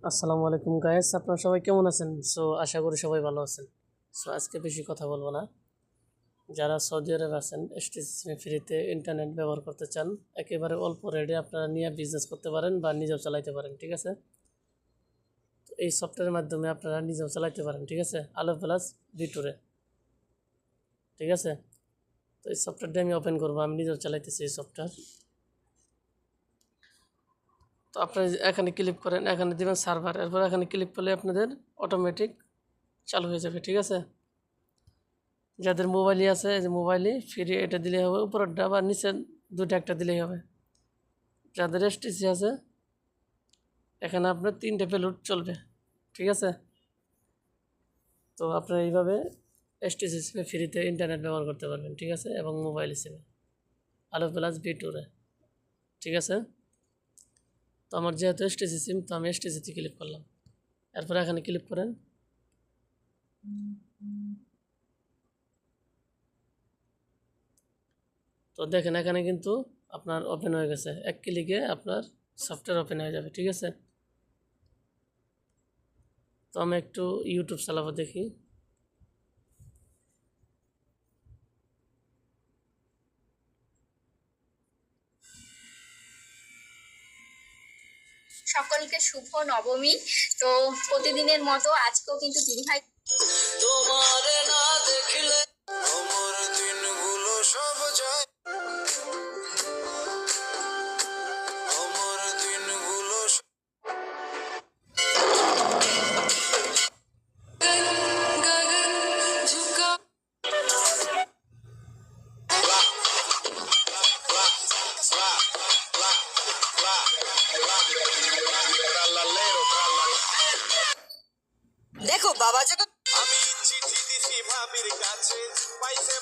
আসসালামু আলাইকুম গাইস, আপনারা সবাই কেমন আছেন? আশা করি সবাই ভালো আছেন। আজকে বেশি কথা বলবো না। যারা সৌদি আরবে আছেন, এসটিসি ফ্রিতে ইন্টারনেট ব্যবহার করতে চান, একেবারে অল্প রেটে আপনারা নিয়ে বিজনেস করতে পারেন বা নিজেও চালাইতে পারেন। ঠিক আছে, তো এই সফটওয়্যারের মাধ্যমে আপনারা নিজেও চালাইতে পারেন। ঠিক আছে, আলো প্লাস বিটুরে। ঠিক আছে, তো এই সফটওয়্যারটা আমি ওপেন করবো, আমি নিজেও চালাইতেছি এই সফটওয়্যার। তো আপনারা এখানে ক্লিক করেন, এখানে দেবেন সার্ভার, এরপর এখানে ক্লিক করলে আপনাদের অটোমেটিক চালু হয়ে যাবে। ঠিক আছে, যাদের মোবাইলই আছে, যে মোবাইলে ফ্রি এটা দিলেই হবে, উপরেরটা বা নিচের দুটো একটা দিলেই হবে। যাদের এসটিসি আছে, এখানে আপনার 3টে পেলোড চলবে। ঠিক আছে, তো আপনারা এইভাবে এসটিসি সিমে ফ্রিতে ইন্টারনেট ব্যবহার করতে পারবেন। ঠিক আছে, এবং মোবাইল সিমে আলো প্লাস বিটুরে। ঠিক আছে, তো আমার যেহেতু এসটিসি সিম, তো আমি এসটিসিতে ক্লিক করলাম। এরপরে এখানে ক্লিক করেন। তো দেখেন এখানে কিন্তু আপনার ওপেন হয়ে গেছে, এক ক্লিকে আপনার সফটওয়্যার ওপেন হয়ে যাবে। ঠিক আছে, তো আমি একটু ইউটিউব চালাবো, দেখি। সকলকে শুভ নবমী। তো প্রতিদিনের মতো আজকেও কিন্তু দিদিভাই তোমার না দেখলে আমার দিনগুলো সব যায়, আমার দিনগুলো গগন ঝুঁকা দেখো বাবা যখন আমি চিঠি দিছি ভাবির কাছে পাইছে